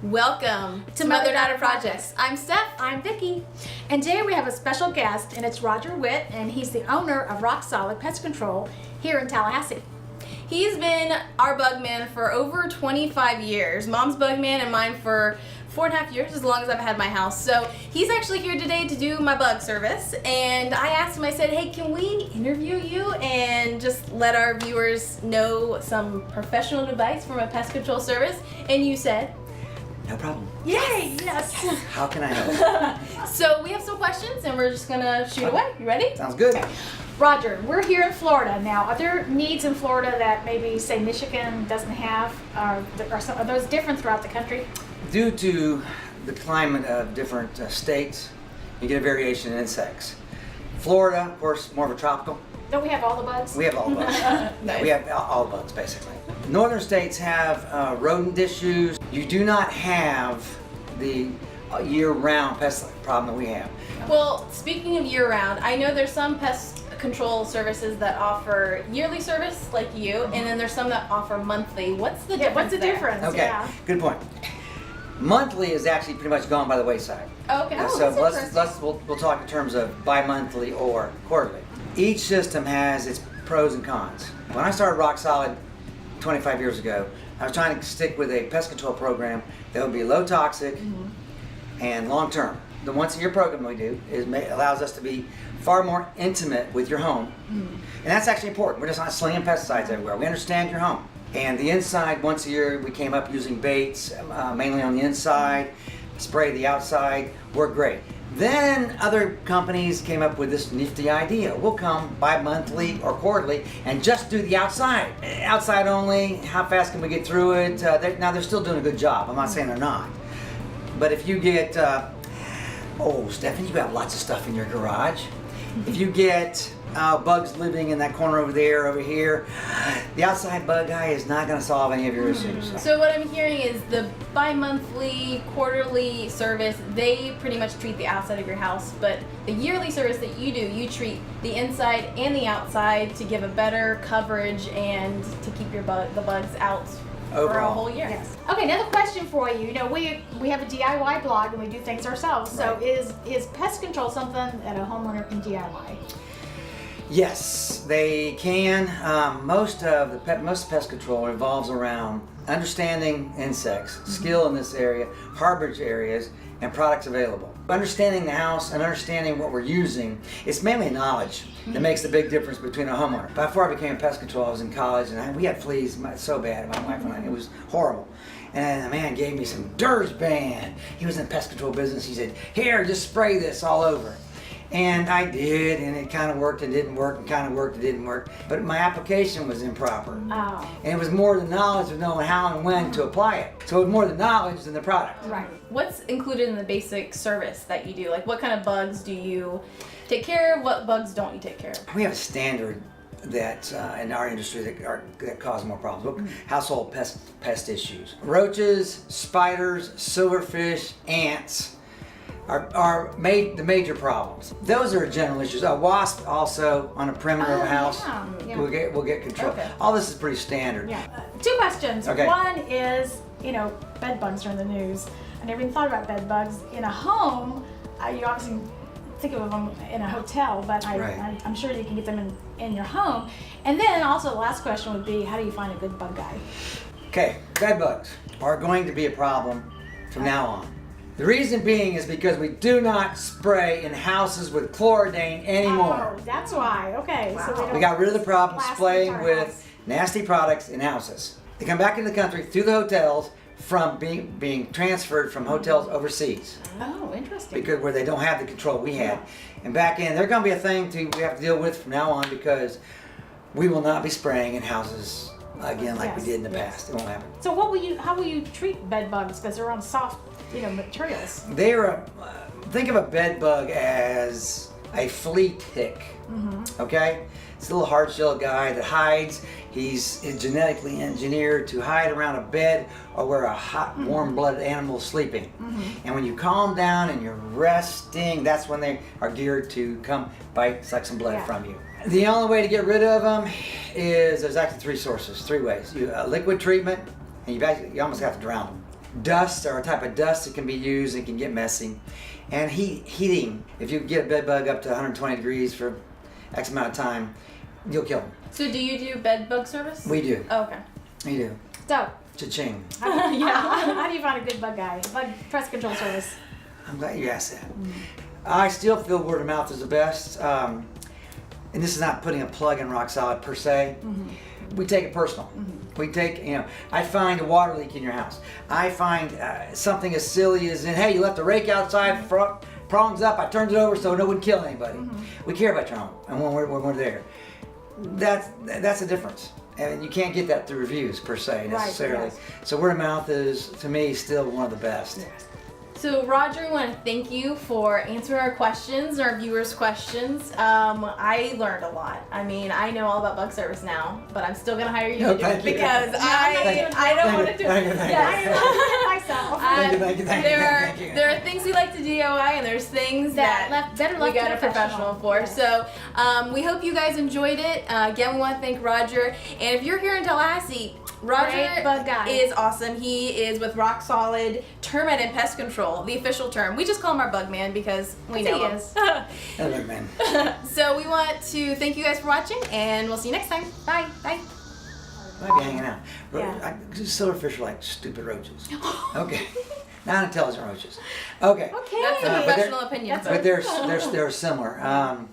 Welcome to Mother Daughter Projects. I'm Steph. I'm Vicki. And today we have a special guest, and it's Roger Witt, and he's the owner of Rock Solid Pest Control here in Tallahassee. He's been our bug man for over 25 years. Mom's bug man and mine for 4.5 years, as long as I've had my house. So he's actually here today to do my bug service. And I asked him, I said, hey, can we interview you and just let our viewers know some professional advice from a pest control service? And you said, no problem. Yay! Yes. How can I help? So we have some questions and we're just gonna shoot away. You ready? Sounds good. Okay. Roger, we're here in Florida now. Are there needs in Florida that maybe, say, Michigan doesn't have? Are those different throughout the country? Due to the climate of different states, you get a variation in insects. Florida, of course, more of a tropical. Don't we have all the bugs? We have all bugs. Nice. We have all bugs, basically. Northern states have rodent issues. You do not have the year-round pest problem that we have. Well, speaking of year-round, I know there's some pest control services that offer yearly service, like you, and then there's some that offer monthly. What's the difference? What's the there? difference? Okay, Yeah. good point. Monthly is actually pretty much gone by the wayside. Okay. Oh, So that's we'll talk in terms of bi-monthly or quarterly. Each system has its pros and cons. When I started Rock Solid 25 years ago, I was trying to stick with a pest control program that would be low toxic and long term. The once a year program we do allows us to be far more intimate with your home. And that's actually important. We're just not slinging pesticides everywhere. We understand your home. And the inside, once a year, we came up using baits, mainly on the inside, spray the outside, worked great. Then other companies came up with this nifty idea. We'll come bi-monthly or quarterly and just do the outside. Outside only, how fast can we get through it? Now they're still doing a good job. I'm not saying they're not. But if you get, oh, Stephanie, you got lots of stuff in your garage. If you get bugs living in that corner over there, over here, the outside bug guy is not going to solve any of your issues. So what I'm hearing is the bi-monthly, quarterly service, they pretty much treat the outside of your house, but the yearly service that you do, you treat the inside and the outside to give a better coverage and to keep your the bugs out for a Overall. whole year. Yes. Okay, another question for you. You know, we have a DIY blog and we do things ourselves. So Right. is pest control something that a homeowner can DIY? Yes, they can. Most pest control revolves around understanding insects, skill in this area, harborage areas, and products available. Understanding the house and understanding what we're using, it's mainly knowledge that makes the big difference between a homeowner. Before I became pest control, I was in college and we had fleas so bad, my wife and I, it was horrible. And the man gave me some Dursban. He was in the pest control business. He said, here, just spray this all over. And I did, and it kind of worked, it didn't work, and kind of worked, it didn't work. But my application was improper. Oh. And it was more the knowledge of knowing how and when to apply it. So it was more the knowledge than the product. Right. What's included in the basic service that you do? Like what kind of bugs do you take care of? What bugs don't you take care of? We have a standard that in our industry that cause more problems. Household pest issues. Roaches, spiders, silverfish, ants are the major problems. Those are general issues. A wasp also on a perimeter of a house. Yeah. We'll get control. Okay. All this is pretty standard. Yeah. Two questions. Okay. One is, you know, bed bugs are in the news. I never even thought about bed bugs in a home. You obviously think of them in a hotel, but Right. I'm sure you can get them in your home. And then also the last question would be, how do you find a good bug guy? Okay, bed bugs are going to be a problem from now on. The reason being is because we do not spray in houses with chloridane anymore. Oh, that's why. Okay. So Wow. We got rid of the problem Plastic spraying our with house. nasty products in houses. They come back into the country through the hotels from being transferred from hotels overseas Oh, interesting. because where they don't have the control we had. And back in, they're going to be a thing we have to deal with from now on because we will not be spraying in houses again like we Yes, did in the yes. past. It won't happen. So how will you treat bed bugs because they're on soft, you know, materials? They're think of a bed bug as a flea tick. Okay, it's a little hard-shelled guy that hides. He's genetically engineered to hide around a bed or where a hot, warm-blooded animal is sleeping. And when you calm down and you're resting, that's when they are geared to come bite, suck some blood Yeah. from you. The only way to get rid of them is there's actually three ways. Liquid treatment, and you almost have to drown them. Dust are a type of dust that can be used and can get messy. And heating, if you get a bed bug up to 120 degrees for X amount of time, you'll kill them. So do you do bed bug service? We do. Oh, okay. We do. So, Cha-ching. how do you find a good bug guy? Bug pest control service. I'm glad you asked that. I still feel word of mouth is the best. And this is not putting a plug in Rock Solid per se. We take it personal. We take, I find a water leak in your house. I find something as silly as, hey, you left the rake outside, prongs up, I turned it over so no one would kill anybody. We care about your home, and when we're there. That's the difference. And you can't get that through reviews per se necessarily. Right, So word of mouth is, to me, still one of the best. So Roger, we want to thank you for answering our questions, our viewers' questions. I learned a lot. I mean, I know all about bug service now, but I'm still gonna hire you to do it because I don't want to do it. Myself. Thank you. There are things we like to DIY, and there's things that better we left got to a professional for. So we hope you guys enjoyed it. Again, we want to thank Roger. And if you're here in Tallahassee, Roger Great bug guy. is awesome. He is with Rock Solid Termite and Pest Control, the official term. We just call him our bug man because we know him. Hello, man. So we want to thank you guys for watching, and we'll see you next time. Bye. Bye. Might be hanging out. Yeah. Silverfish are like stupid roaches. Okay. Non-intelligent roaches. Okay. Okay. That's the but professional opinion. But they're similar.